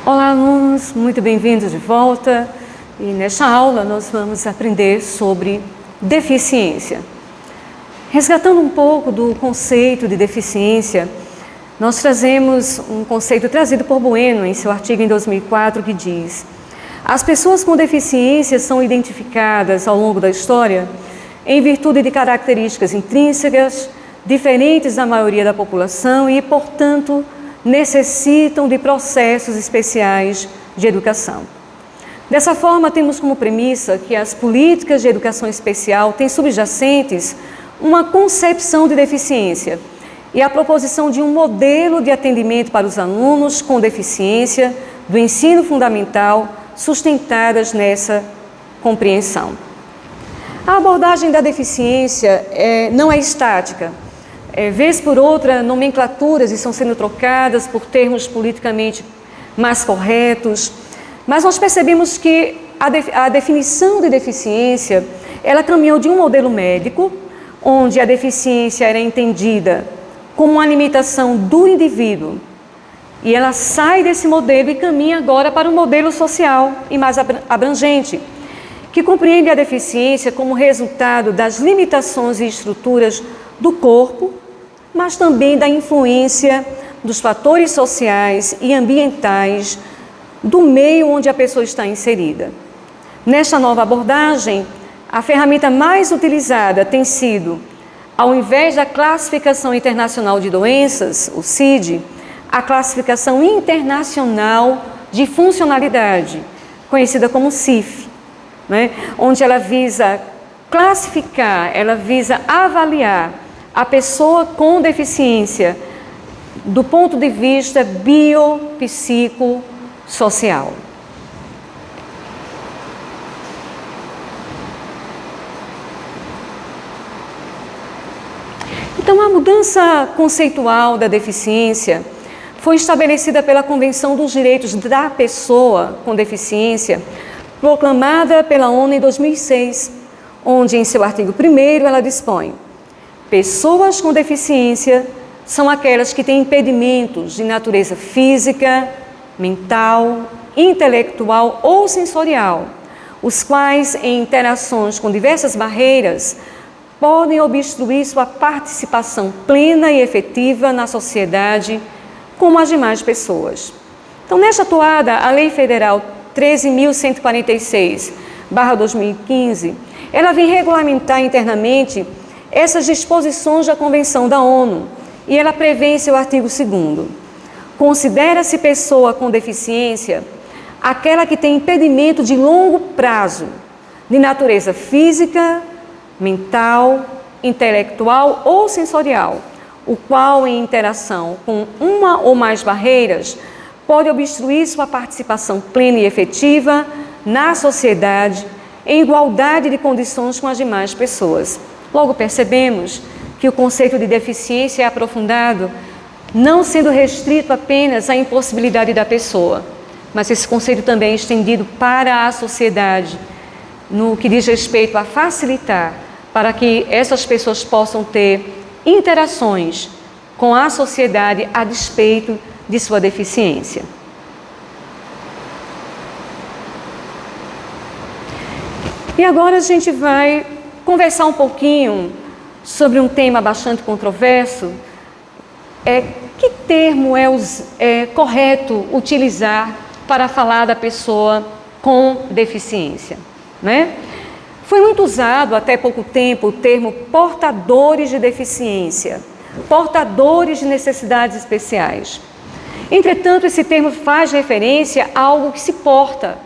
Olá, alunos, muito bem-vindos de volta. E nesta aula nós vamos aprender sobre deficiência. Resgatando um pouco do conceito de deficiência, nós trazemos um conceito trazido por Bueno em seu artigo em 2004 que diz: as pessoas com deficiência são identificadas ao longo da história em virtude de características intrínsecas, diferentes da maioria da população e, portanto, necessitam de processos especiais de educação. Dessa forma, temos como premissa que as políticas de educação especial têm subjacentes uma concepção de deficiência e a proposição de um modelo de atendimento para os alunos com deficiência do ensino fundamental sustentadas nessa compreensão. A abordagem da deficiência não é estática. Vez por outra, nomenclaturas estão sendo trocadas por termos politicamente mais corretos, mas nós percebemos que a definição de deficiência, ela caminhou de um modelo médico, onde a deficiência era entendida como uma limitação do indivíduo, e ela sai desse modelo e caminha agora para um modelo social e mais abrangente, que compreende a deficiência como resultado das limitações e estruturas do corpo, mas também da influência dos fatores sociais e ambientais do meio onde a pessoa está inserida. Nesta nova abordagem, a ferramenta mais utilizada tem sido, ao invés da Classificação Internacional de Doenças, o CID, a Classificação Internacional de Funcionalidade, conhecida como CIF, onde ela visa classificar, ela visa avaliar a pessoa com deficiência do ponto de vista biopsicossocial. Então, a mudança conceitual da deficiência foi estabelecida pela Convenção dos Direitos da Pessoa com Deficiência, proclamada pela ONU em 2006, onde em seu artigo 1º ela dispõe: pessoas com deficiência são aquelas que têm impedimentos de natureza física, mental, intelectual ou sensorial, os quais, em interações com diversas barreiras, podem obstruir sua participação plena e efetiva na sociedade, como as demais pessoas. Então, nesta toada, a Lei Federal 13.146/2015, ela vem regulamentar internamente essas disposições da Convenção da ONU, e ela prevê em seu artigo 2º: considera-se pessoa com deficiência aquela que tem impedimento de longo prazo, de natureza física, mental, intelectual ou sensorial, o qual, em interação com uma ou mais barreiras, pode obstruir sua participação plena e efetiva na sociedade, em igualdade de condições com as demais pessoas. Logo percebemos que o conceito de deficiência é aprofundado, não sendo restrito apenas à impossibilidade da pessoa, mas esse conceito também é estendido para a sociedade, no que diz respeito a facilitar para que essas pessoas possam ter interações com a sociedade a despeito de sua deficiência. E agora a gente vai conversar um pouquinho sobre um tema bastante controverso. Que termo é correto utilizar para falar da pessoa com deficiência, Foi muito usado até pouco tempo o termo portadores de deficiência, portadores de necessidades especiais. Entretanto, esse termo faz referência a algo que se porta,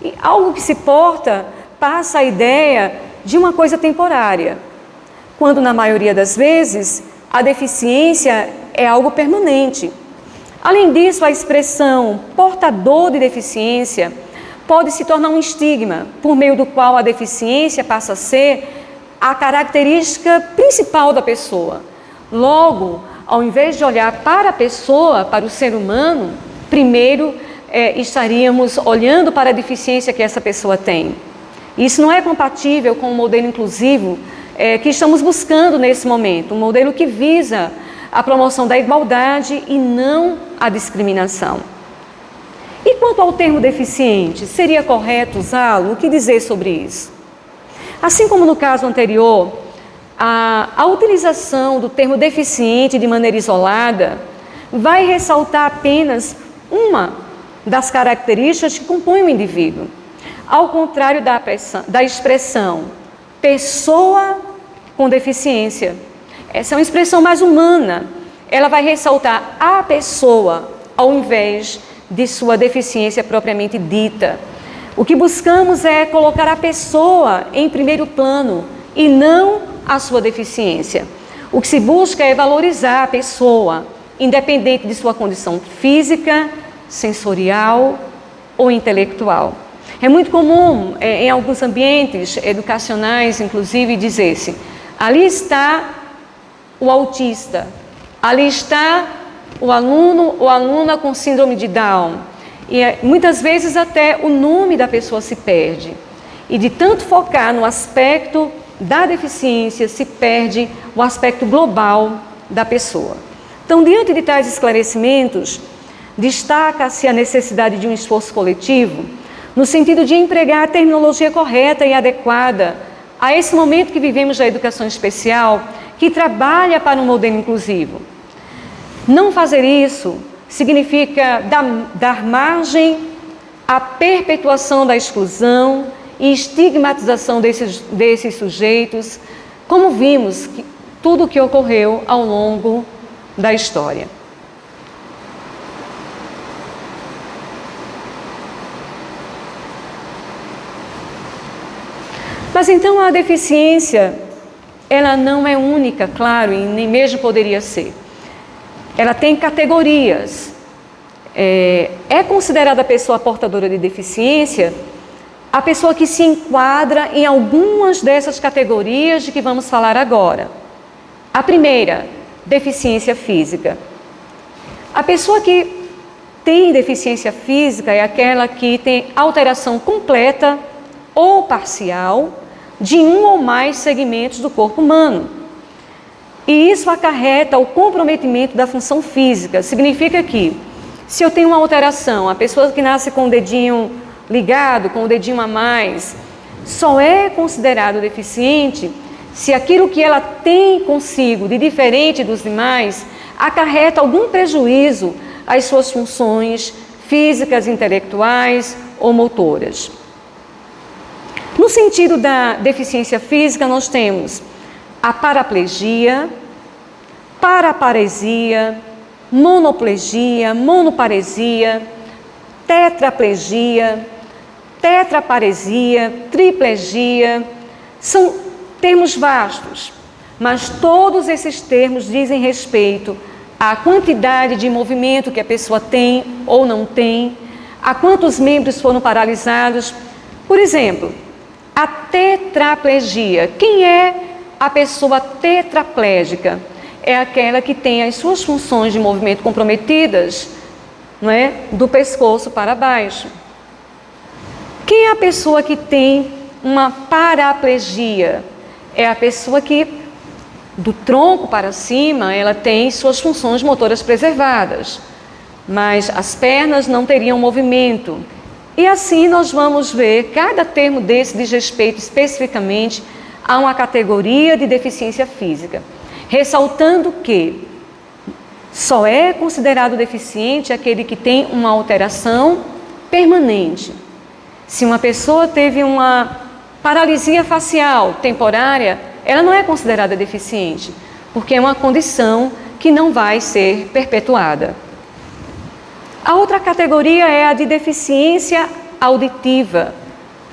e algo que se porta passa a ideia de uma coisa temporária, quando na maioria das vezes a deficiência é algo permanente. Além disso, a expressão portador de deficiência pode se tornar um estigma, por meio do qual a deficiência passa a ser a característica principal da pessoa. Logo, ao invés de olhar para a pessoa, para o ser humano, primeiro estaríamos olhando para a deficiência que essa pessoa tem. Isso não é compatível com o modelo inclusivo que estamos buscando nesse momento, um modelo que visa a promoção da igualdade e não a discriminação. E quanto ao termo deficiente, seria correto usá-lo? O que dizer sobre isso? Assim como no caso anterior, a utilização do termo deficiente de maneira isolada vai ressaltar apenas uma das características que compõem o indivíduo. Ao contrário da expressão pessoa com deficiência. Essa é uma expressão mais humana. Ela vai ressaltar a pessoa ao invés de sua deficiência propriamente dita. O que buscamos é colocar a pessoa em primeiro plano e não a sua deficiência. O que se busca é valorizar a pessoa, independente de sua condição física, sensorial ou intelectual. É muito comum, em alguns ambientes educacionais, inclusive, dizer-se: ali está o autista, ali está o aluno ou aluna com síndrome de Down. E muitas vezes até o nome da pessoa se perde. E de tanto focar no aspecto da deficiência, se perde o aspecto global da pessoa. Então, diante de tais esclarecimentos, destaca-se a necessidade de um esforço coletivo, no sentido de empregar a terminologia correta e adequada a esse momento que vivemos da educação especial, que trabalha para um modelo inclusivo. Não fazer isso significa dar margem à perpetuação da exclusão e estigmatização desses sujeitos, como vimos tudo o que ocorreu ao longo da história. Mas então a deficiência, ela não é única, claro, e nem mesmo poderia ser. Ela tem categorias. É considerada a pessoa portadora de deficiência a pessoa que se enquadra em algumas dessas categorias de que vamos falar agora. A primeira, deficiência física. A pessoa que tem deficiência física é aquela que tem alteração completa ou parcial de um ou mais segmentos do corpo humano. E isso acarreta o comprometimento da função física. Significa que, se eu tenho uma alteração, a pessoa que nasce com o dedinho ligado, com o dedinho a mais, só é considerado deficiente se aquilo que ela tem consigo de diferente dos demais acarreta algum prejuízo às suas funções físicas, intelectuais ou motoras. No sentido da deficiência física, nós temos a paraplegia, paraparesia, monoplegia, monoparesia, tetraplegia, tetraparesia, triplegia. São termos vastos, mas todos esses termos dizem respeito à quantidade de movimento que a pessoa tem ou não tem, a quantos membros foram paralisados. Por exemplo, a tetraplegia. Quem é a pessoa tetraplégica? É aquela que tem as suas funções de movimento comprometidas, não é? Do pescoço para baixo. Quem é a pessoa que tem uma paraplegia? É a pessoa que, do tronco para cima, ela tem suas funções motoras preservadas, mas as pernas não teriam movimento. E assim nós vamos ver, cada termo desse diz respeito especificamente a uma categoria de deficiência física, ressaltando que só é considerado deficiente aquele que tem uma alteração permanente. Se uma pessoa teve uma paralisia facial temporária, ela não é considerada deficiente, porque é uma condição que não vai ser perpetuada. A outra categoria é a de deficiência auditiva.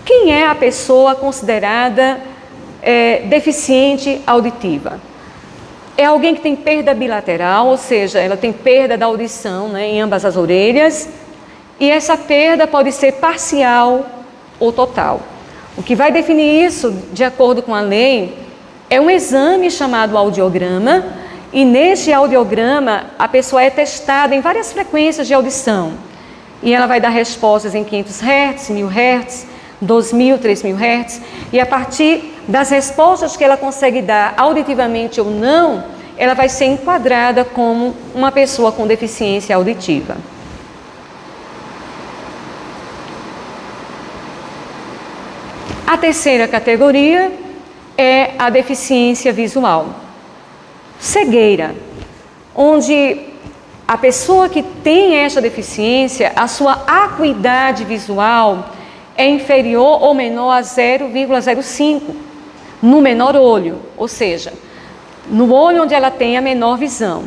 Quem é a pessoa considerada deficiente auditiva? É alguém que tem perda bilateral, ou seja, ela tem perda da audição, né, em ambas as orelhas, e essa perda pode ser parcial ou total. O que vai definir isso, de acordo com a lei, é um exame chamado audiograma, e neste audiograma a pessoa é testada em várias frequências de audição, e ela vai dar respostas em 500 Hz, 1000 Hz, 2000, 3000 Hz, e a partir das respostas que ela consegue dar auditivamente ou não, ela vai ser enquadrada como uma pessoa com deficiência auditiva. A terceira categoria é a deficiência visual. Cegueira, onde a pessoa que tem esta deficiência, a sua acuidade visual é inferior ou menor a 0,05 no menor olho, ou seja, no olho onde ela tem a menor visão.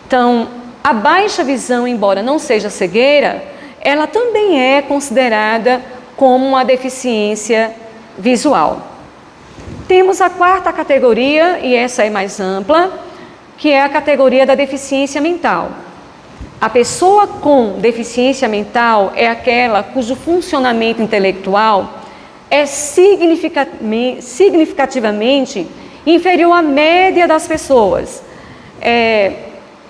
Então, a baixa visão, embora não seja cegueira, ela também é considerada como uma deficiência visual. Temos a quarta categoria, e essa é mais ampla, que é a categoria da deficiência mental. A pessoa com deficiência mental é aquela cujo funcionamento intelectual é significativamente inferior à média das pessoas. É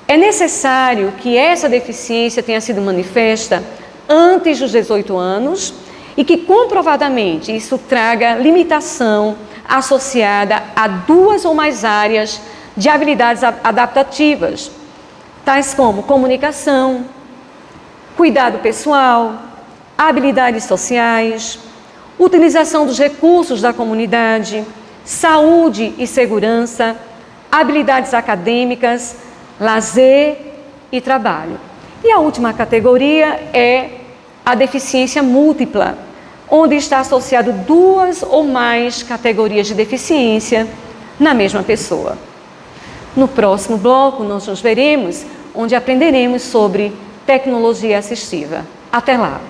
necessário que essa deficiência tenha sido manifesta antes dos 18 anos e que comprovadamente isso traga limitação associada a 2 ou mais áreas de habilidades adaptativas, tais como comunicação, cuidado pessoal, habilidades sociais, utilização dos recursos da comunidade, saúde e segurança, habilidades acadêmicas, lazer e trabalho. E a última categoria é a deficiência múltipla, onde está associado 2 ou mais categorias de deficiência na mesma pessoa. No próximo bloco, nós nos veremos, onde aprenderemos sobre tecnologia assistiva. Até lá!